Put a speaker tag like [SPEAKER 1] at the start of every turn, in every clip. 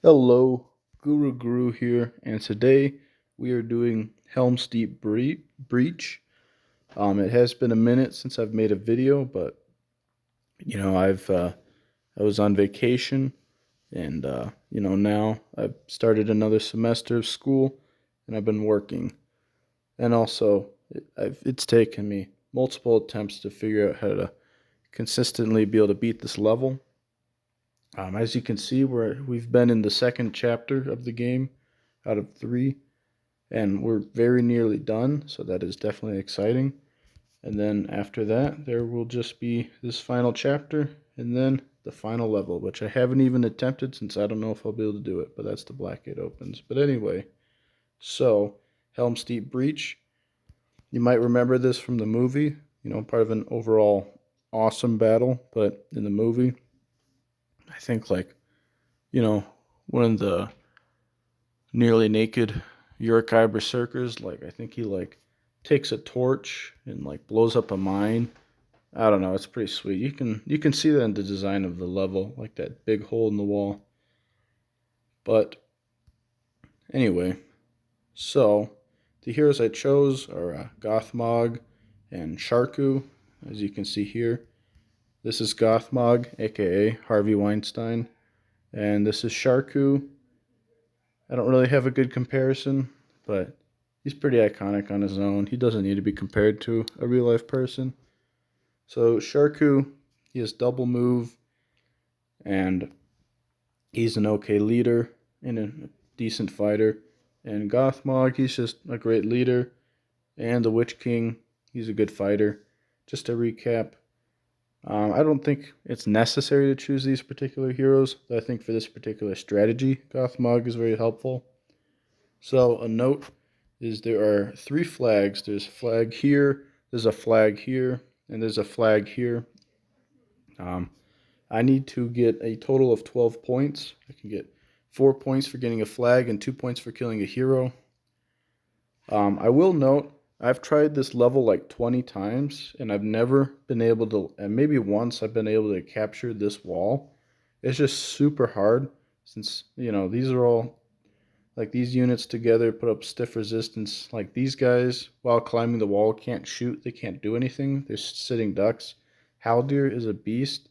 [SPEAKER 1] Hello, Guru here, and today we are doing Helm Breach. It has been a minute since I've made a video, but I was on vacation, and now I've started another semester of school, and I've been working, and also it's taken me multiple attempts to figure out how to consistently be able to beat this level. As you can see, we've been in the second chapter of the game out of three, and we're very nearly done, so that is definitely exciting. And then after that, there will just be this final chapter, and then the final level, which I haven't even attempted since I don't know if I'll be able to do it, but that's the Black Gate opens. But anyway, so Helm's Deep Breach, you might remember this from the movie, part of an overall awesome battle, but in the movie, I think you know, one of the nearly naked Yurkai berserkers. I think he takes a torch and blows up a mine. I don't know. It's pretty sweet. You can see that in the design of the level, like that big hole in the wall. But anyway, so the heroes I chose are Gothmog and Sharku, as you can see here. This is Gothmog, aka Harvey Weinstein, and this is Sharku. I don't really have a good comparison, but he's pretty iconic on his own. He doesn't need to be compared to a real life person. So Sharku, he has double move, and he's an okay leader and a decent fighter. And Gothmog, he's just a great leader. And the Witch King, he's a good fighter. Just to recap, I don't think it's necessary to choose these particular heroes. But I think for this particular strategy, Gothmog is very helpful. So a note is there are three flags. There's a flag here, there's a flag here, and there's a flag here. Um, I need to get a total of 12 points. I can get 4 points for getting a flag and 2 points for killing a hero. I will note I've tried this level like 20 times, and I've never been able to, and maybe once I've been able to capture this wall. It's just super hard since, these are all these units together put up stiff resistance. Like these guys, while climbing the wall, can't shoot. They can't do anything. They're sitting ducks. Haldir is a beast.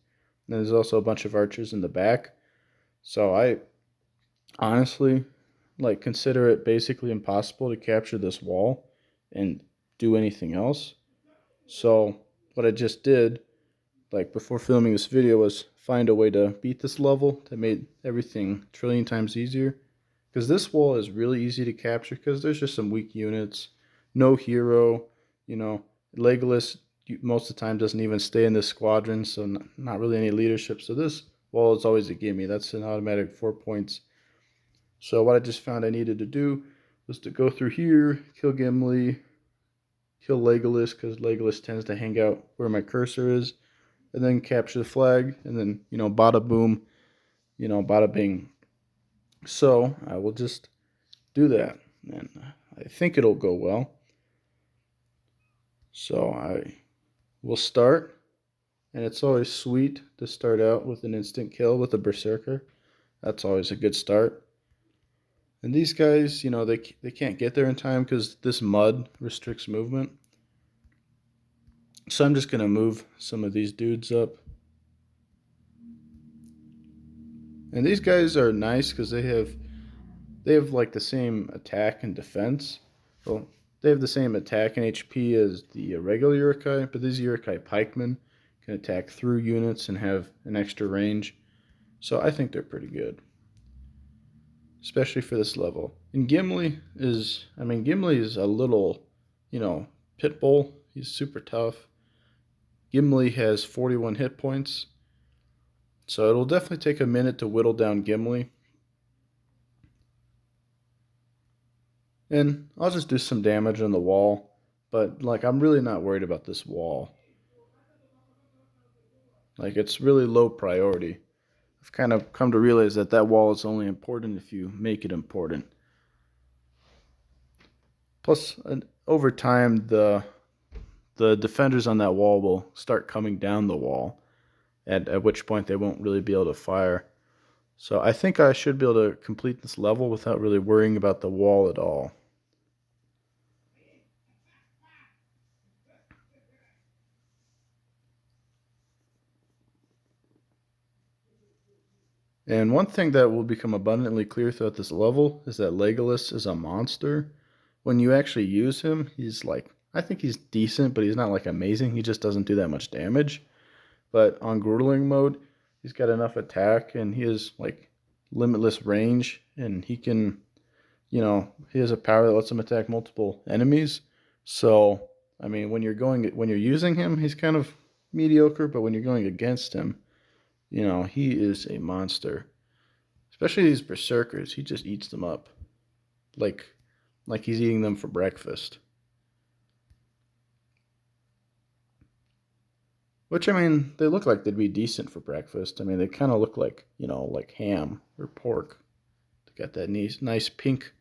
[SPEAKER 1] And there's also a bunch of archers in the back. So I honestly consider it basically impossible to capture this wall and do anything else. So what I just did, before filming this video, was find a way to beat this level that made everything a trillion times easier. Because this wall is really easy to capture because there's just some weak units. No hero, Legolas most of the time doesn't even stay in this squadron, so not really any leadership. So this wall is always a gimme. That's an automatic 4 points. So what I just found I needed to do was to go through here, kill Gimli, kill Legolas because Legolas tends to hang out where my cursor is, and then capture the flag, and then, bada boom, bada bing. So I will just do that, and I think it'll go well. So I will start, and it's always sweet to start out with an instant kill with a berserker. That's always a good start. And these guys, they can't get there in time because this mud restricts movement. So I'm just going to move some of these dudes up. And these guys are nice because they have the same attack and defense. Well, they have the same attack and HP as the regular Urkai, but these Urkai pikemen can attack through units and have an extra range. So I think they're pretty good, especially for this level. And Gimli is a little, pit bull. He's super tough. Gimli has 41 hit points, so it'll definitely take a minute to whittle down Gimli. And I'll just do some damage on the wall, but I'm really not worried about this wall. It's really low priority. I've kind of come to realize that that wall is only important if you make it important. Plus, over time, the defenders on that wall will start coming down the wall, at which point they won't really be able to fire. So I think I should be able to complete this level without really worrying about the wall at all. And one thing that will become abundantly clear throughout this level is that Legolas is a monster. When you actually use him, he's like, I think he's decent, but he's not like amazing. He just doesn't do that much damage. But on Grueling mode, he's got enough attack and he has like limitless range, and he can, he has a power that lets him attack multiple enemies. So, I mean, when you're using him, he's kind of mediocre, but when you're going against him, he is a monster. Especially these berserkers, he just eats them up like he's eating them for breakfast. Which, I mean, they look like they'd be decent for breakfast. I mean, they kind of look like, like ham or pork. They got that nice pink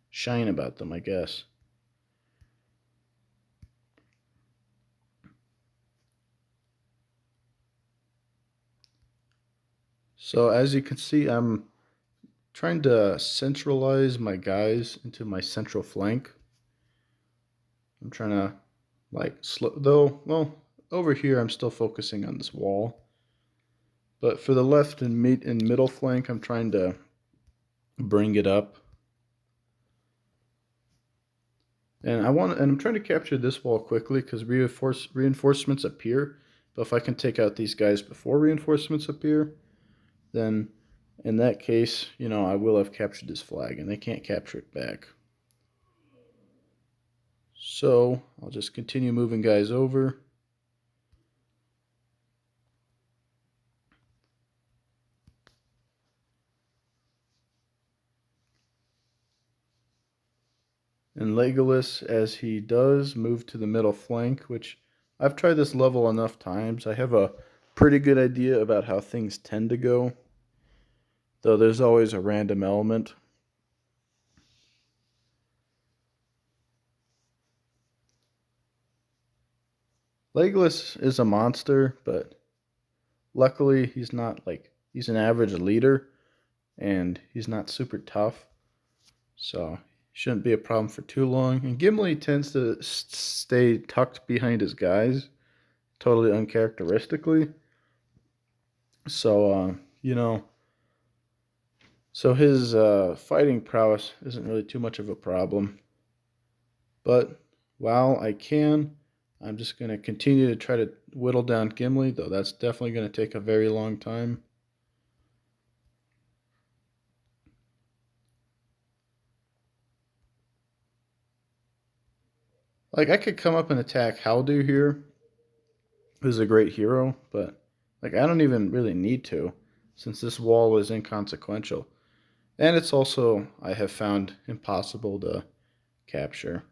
[SPEAKER 1] shine about them, I guess. So as you can see, I'm trying to centralize my guys into my central flank. I'm trying to over here I'm still focusing on this wall. But for the left and middle flank, I'm trying to bring it up. And I'm trying to capture this wall quickly because reinforcements appear. But if I can take out these guys before reinforcements appear, then in that case, I will have captured this flag and they can't capture it back. So I'll just continue moving guys over. And Legolas, as he does, move to the middle flank, which I've tried this level enough times. I have a pretty good idea about how things tend to go, though there's always a random element. Legolas is a monster, but luckily he's not he's an average leader, and he's not super tough, so shouldn't be a problem for too long. And Gimli tends to stay tucked behind his guys, totally uncharacteristically. So, so his fighting prowess isn't really too much of a problem. But while I can, I'm just going to continue to try to whittle down Gimli, though that's definitely going to take a very long time. Like, I could come up and attack Haldir here, who's a great hero, but I don't even really need to, since this wall is inconsequential. And it's also, I have found, impossible to capture.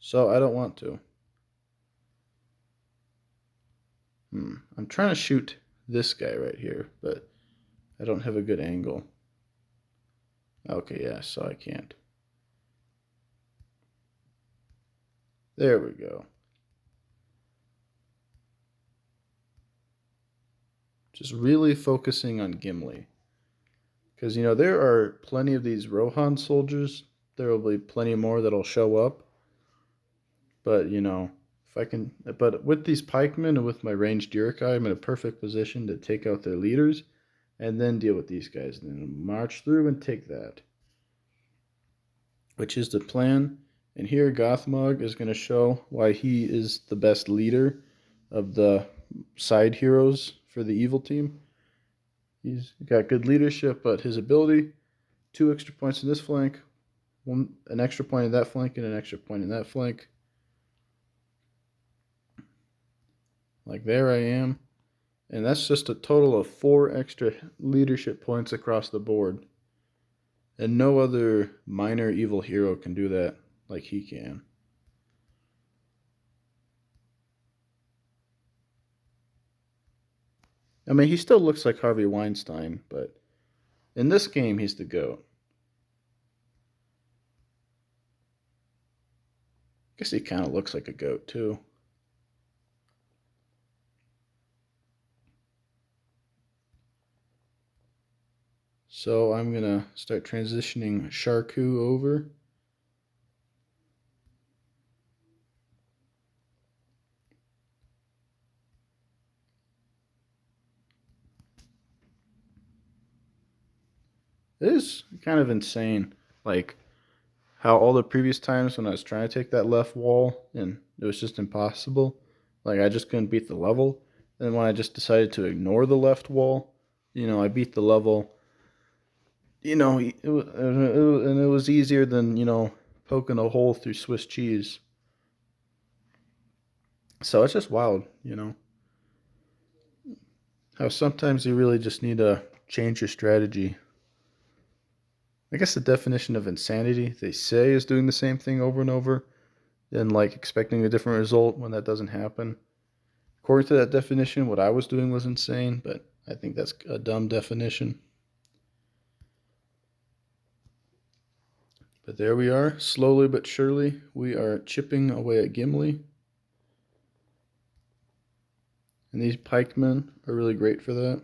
[SPEAKER 1] So I don't want to. I'm trying to shoot this guy right here, but I don't have a good angle. Okay, yeah, so I can't. There we go. Just really focusing on Gimli. Because, there are plenty of these Rohan soldiers. There will be plenty more that'll show up. But, if I can. But with these pikemen and with my ranged Uruk-hai, I'm in a perfect position to take out their leaders and then deal with these guys. And then march through and take that, which is the plan. And here Gothmog is going to show why he is the best leader of the side heroes for the evil team. He's got good leadership, but his ability, 2 extra points in this flank, an extra point in that flank, and an extra point in that flank. Like, there I am. And that's just a total of 4 extra leadership points across the board. And no other minor evil hero can do that like he can. I mean, he still looks like Harvey Weinstein, but in this game, he's the GOAT. I guess he kind of looks like a goat, too. So I'm going to start transitioning Sharku over. It is kind of insane, like how all the previous times when I was trying to take that left wall and it was just impossible, like I just couldn't beat the level. And when I just decided to ignore the left wall, I beat the level. And it was easier than poking a hole through Swiss cheese. So it's just wild, how sometimes you really just need to change your strategy. I guess the definition of insanity, they say, is doing the same thing over and over and like expecting a different result when that doesn't happen. According to that definition, what I was doing was insane, but I think that's a dumb definition. But there we are, slowly but surely, we are chipping away at Gimli. And these pikemen are really great for that.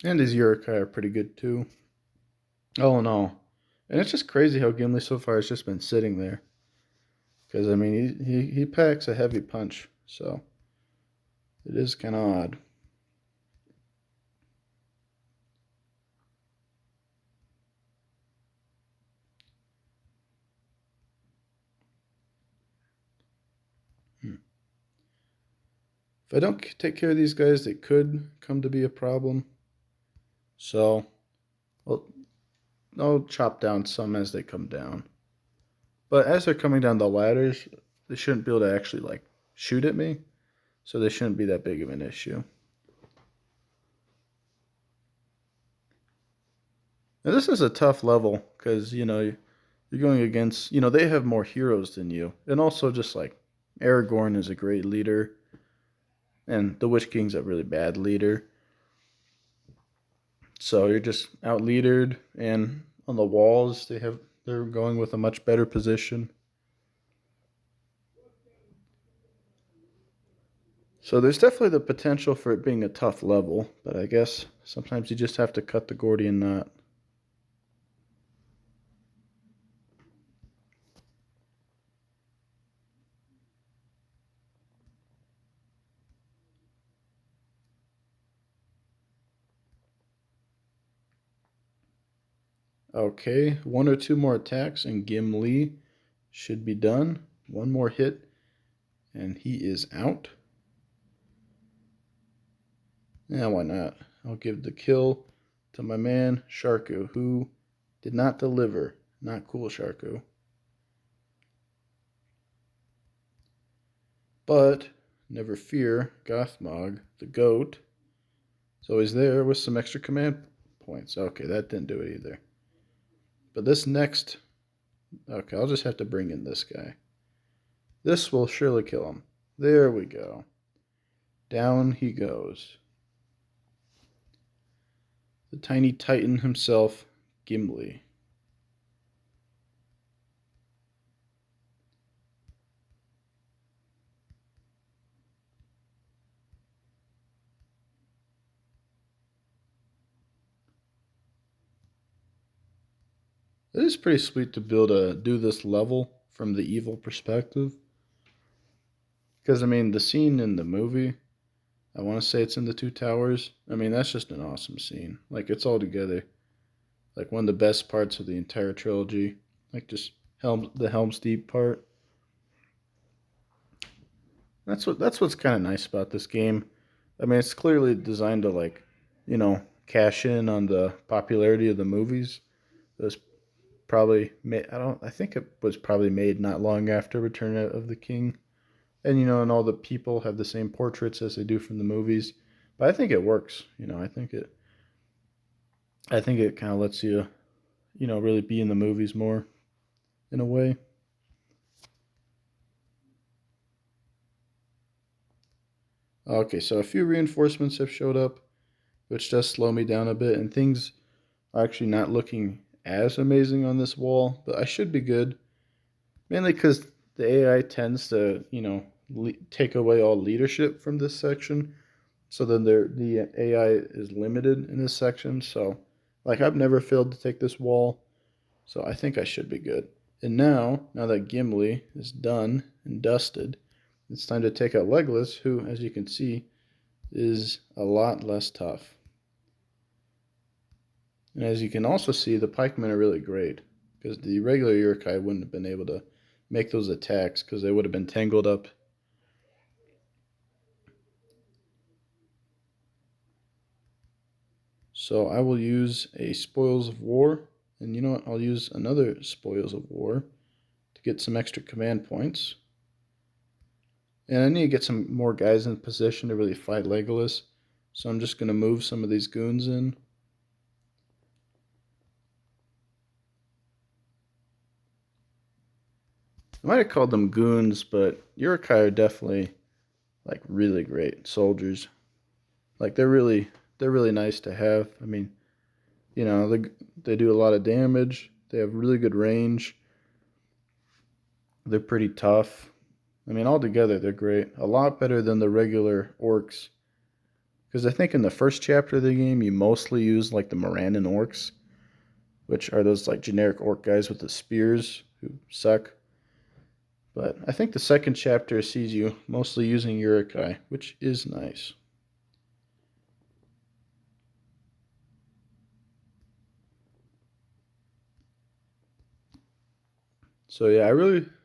[SPEAKER 1] And his Uruk-hai are pretty good too. Oh no. And it's just crazy how Gimli so far has just been sitting there. Because, I mean, he packs a heavy punch. So, it is kind of odd. Hmm. If I don't take care of these guys, they could come to be a problem. So, well, I'll chop down some as they come down. But as they're coming down the ladders, they shouldn't be able to actually, like, shoot at me. So they shouldn't be that big of an issue. Now, this is a tough level because, you're going against, they have more heroes than you. And also, just like Aragorn is a great leader, and the Witch King's a really bad leader. So you're just out leadered, and on the walls, they're going with a much better position. So there's definitely the potential for it being a tough level, but I guess sometimes you just have to cut the Gordian knot. Okay, one or two more attacks, and Gimli should be done. One more hit, and he is out. Yeah, why not? I'll give the kill to my man Sharku, who did not deliver. Not cool, Sharku. But never fear, Gothmog, the goat, is always there with some extra command points. Okay, that didn't do it either. But this next. Okay, I'll just have to bring in this guy. This will surely kill him. There we go. Down he goes. The tiny titan himself, Gimli. It is pretty sweet to be able to do this level from the evil perspective. Because, I mean, the scene in the movie, I want to say it's in the Two Towers. I mean, that's just an awesome scene. Like, it's all together. Like, one of the best parts of the entire trilogy. Like, just the Helm's Deep part. That's what's kind of nice about this game. I mean, it's clearly designed to, like, cash in on the popularity of the movies. It was probably made. I think it was probably made not long after Return of the King, and and all the people have the same portraits as they do from the movies. But I think it works. I think it kind of lets you, really be in the movies more in a way. Okay, so a few reinforcements have showed up, which does slow me down a bit, and things are actually not looking as amazing on this wall, but I should be good. Mainly because the AI tends to, take away all leadership from this section. So then the AI is limited in this section. So, like, I've never failed to take this wall. So I think I should be good. And now that Gimli is done and dusted, it's time to take out Legolas, who, as you can see, is a lot less tough. And as you can also see, the pikemen are really great, because the regular Uruk-hai wouldn't have been able to make those attacks, because they would have been tangled up. So I will use a Spoils of War, and you know what, I'll use another Spoils of War to get some extra command points. And I need to get some more guys in position to really fight Legolas. So I'm just going to move some of these goons in. I might have called them goons, but Uruk-hai are definitely like really great soldiers. Like they're really nice to have. I mean, you know, they do a lot of damage. They have really good range. They're pretty tough. I mean, altogether, they're great. A lot better than the regular orcs. Because I think in the first chapter of the game, you mostly use like the Morannon orcs, which are those like generic orc guys with the spears who suck. But I think the second chapter sees you mostly using Uruk-hai, which is nice. So yeah,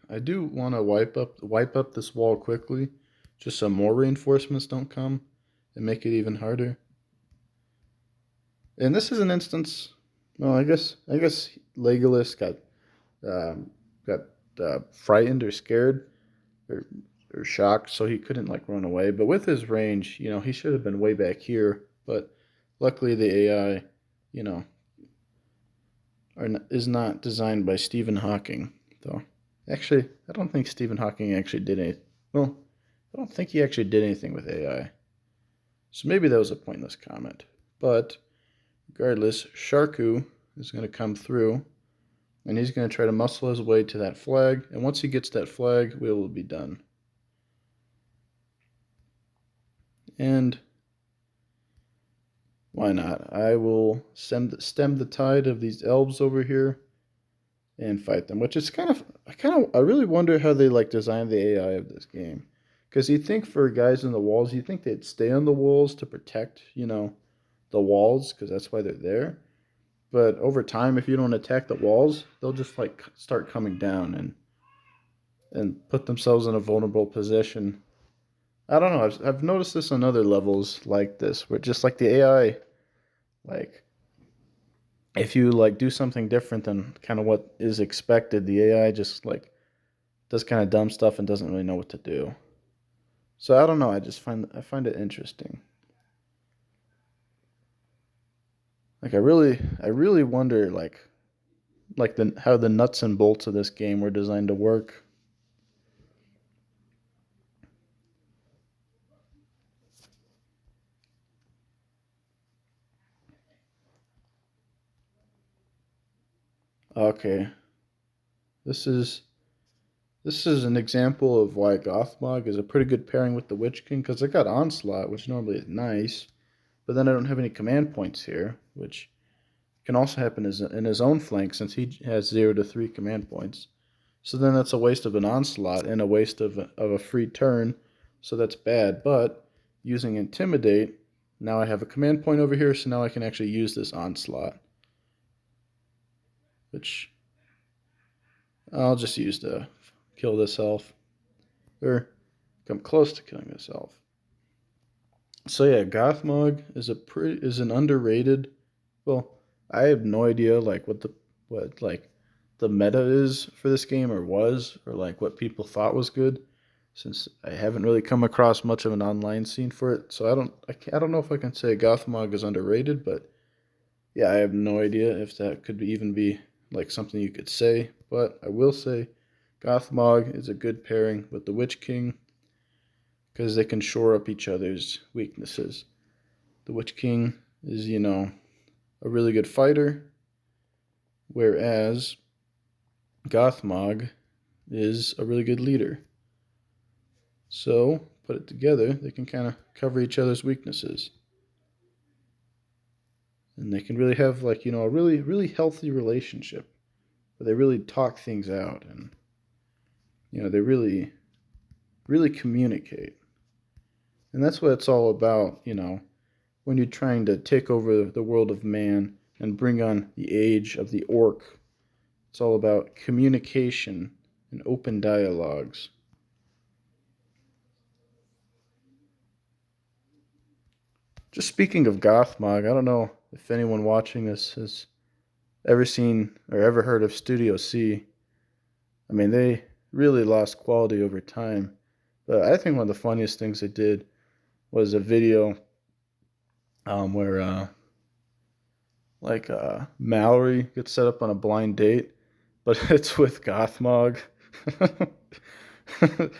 [SPEAKER 1] I do want to wipe up this wall quickly, just so more reinforcements don't come and make it even harder. And this is an instance. Well, I guess Legolas um, got frightened or scared or shocked, so he couldn't like run away. But with his range, you know, he should have been way back here. But luckily, the AI, you know, is not designed by Stephen Hawking. Though, actually, I don't think Stephen Hawking actually did anything. Well, I don't think he actually did anything with AI. So maybe that was a pointless comment. But regardless, Sharku is going to come through, and he's going to try to muscle his way to that flag. And once he gets that flag, we will be done. And why not? I will stem the tide of these elves over here and fight them, which is I really wonder how they like designed the AI of this game. Because you think for guys in the walls, you think they'd stay on the walls to protect, you know, the walls, because that's why they're there. But over time, if you don't attack the walls, they'll just like start coming down and put themselves in a vulnerable position. I don't know. I've noticed this on other levels like this, where just like the AI, like if you like do something different than kind of what is expected, the AI just like does kind of dumb stuff and doesn't really know what to do. So I don't know. I find it interesting. Like I really wonder like the how the nuts and bolts of this game were designed to work. Okay, this is this is an example of why Gothmog is a pretty good pairing with the Witch King, because I got Onslaught, which normally is nice, but then I don't have any command points here, which can also happen in his own flank since he has 0 to 3 command points. So then that's a waste of an Onslaught and a waste of a free turn, so that's bad. But using Intimidate, now I have a command point over here, so now I can actually use this Onslaught, which I'll just use to kill this elf, or come close to killing this elf. So yeah, Gothmog is an underrated. Well, I have no idea like what like the meta is for this game or was or like what people thought was good, since I haven't really come across much of an online scene for it. So I don't know if I can say Gothmog is underrated, but yeah, I have no idea if that could even be like something you could say. But I will say Gothmog is a good pairing with the Witch King, because they can shore up each other's weaknesses. The Witch King is, you know, a really good fighter, whereas Gothmog is a really good leader. So, put it together, they can kind of cover each other's weaknesses. And they can really have, like, a really, really healthy relationship where they really talk things out and, they really, really communicate. And that's what it's all about, when you're trying to take over the world of man and bring on the age of the orc. It's all about communication and open dialogues. Just speaking of Gothmog, I don't know if anyone watching this has ever seen or ever heard of Studio C. I mean, they really lost quality over time. But I think one of the funniest things they did was a video where Mallory gets set up on a blind date, but it's with Gothmog.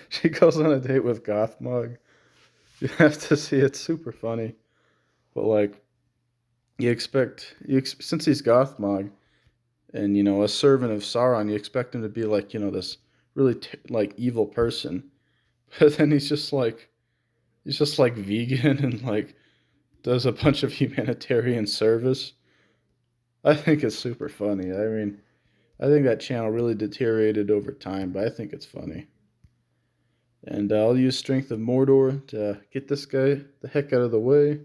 [SPEAKER 1] She goes on a date with Gothmog. You have to see it's super funny. But like since he's Gothmog and a servant of Sauron, you expect him to be like this really like evil person, but then he's just like vegan and like does a bunch of humanitarian service. I think it's super funny. I mean, I think that channel really deteriorated over time, but I think it's funny. And I'll use Strength of Mordor to get this guy the heck out of the way.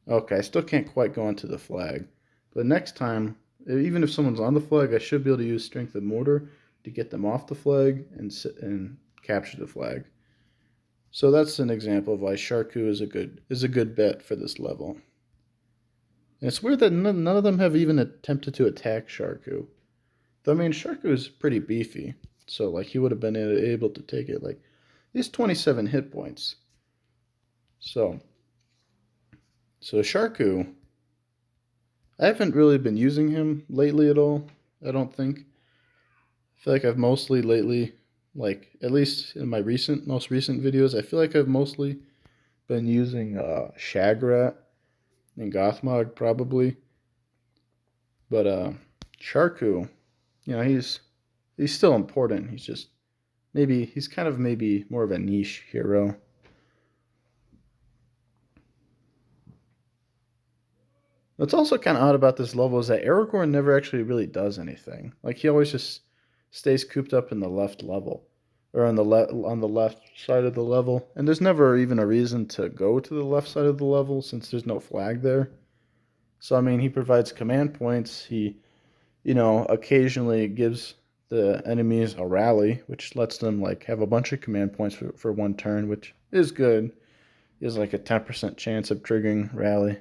[SPEAKER 1] Okay, I still can't quite go onto the flag. But next time, even if someone's on the flag, I should be able to use Strength of Mortar to get them off the flag and capture the flag. So that's an example of why Sharku is a good bet for this level. And it's weird that none of them have even attempted to attack Sharku. Though I mean, Sharku is pretty beefy, so like he would have been able to take it. Like he's 27 hit points. So Sharku, I haven't really been using him lately at all. I don't think. I feel like I've mostly lately, like at least in my most recent videos, I feel like I've mostly been using Shagrat and Gothmog probably. But Sharku, he's still important. He's kind of maybe more of a niche hero. What's also kind of odd about this level is that Aragorn never actually really does anything. Like he always just stays cooped up in the left level, or on the left side of the level, and there's never even a reason to go to the left side of the level since there's no flag there. So I mean, he provides command points. He, occasionally gives the enemies a rally, which lets them like have a bunch of command points for one turn, which is good. He has like a 10% chance of triggering rally.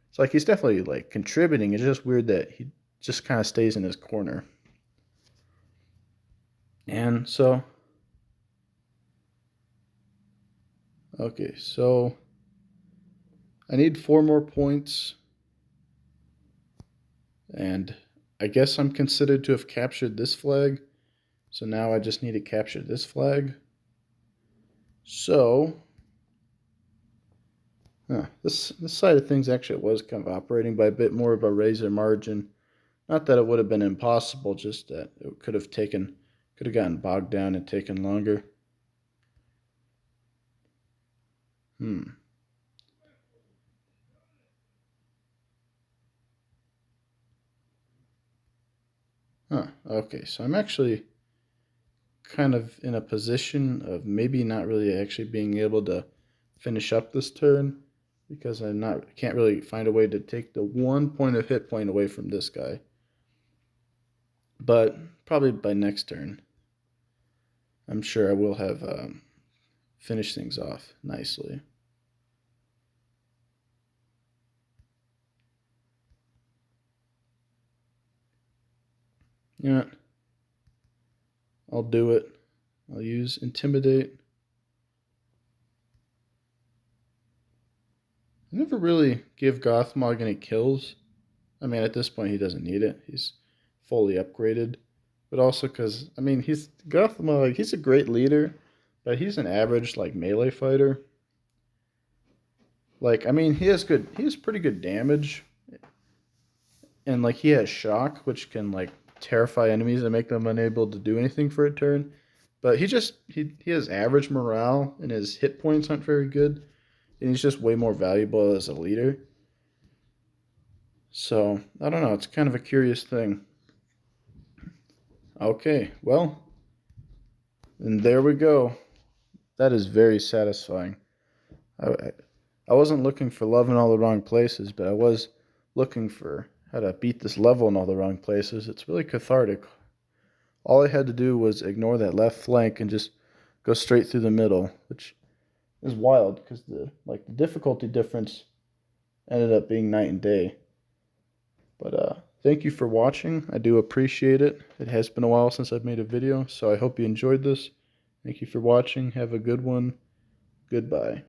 [SPEAKER 1] It's like he's definitely like contributing. It's just weird that he just kind of stays in his corner. And so, okay, so I need 4 more points. And I guess I'm considered to have captured this flag. So now I just need to capture this flag. So, this side of things actually was kind of operating by a bit more of a razor margin. Not that it would have been impossible, just that it could have gotten bogged down and taken longer. Okay, so I'm actually kind of in a position of maybe not really actually being able to finish up this turn because can't really find a way to take the 1 point of hit point away from this guy. But probably by next turn, I'm sure I will have finished things off nicely. You know what? I'll do it. I'll use Intimidate. I never really give Gothmog any kills. I mean, at this point, he doesn't need it. He's fully upgraded. But also because, I mean, he's Gothmog, he's a great leader, but he's an average, like, melee fighter. Like, I mean, he has pretty good damage. And, like, he has shock, which can, like, terrify enemies and make them unable to do anything for a turn. But he has average morale and his hit points aren't very good, and he's just way more valuable as a leader. So I don't know. It's kind of a curious thing. Okay, well, and there we go. That is very satisfying. I I wasn't looking for love in all the wrong places, but I was looking for how to beat this level in all the wrong places. It's really cathartic. All I had to do was ignore that left flank and just go straight through the middle, which is wild because the difficulty difference ended up being night and day. But thank you for watching. I do appreciate it. It has been a while since I've made a video, so I hope you enjoyed this. Thank you for watching. Have a good one. Goodbye.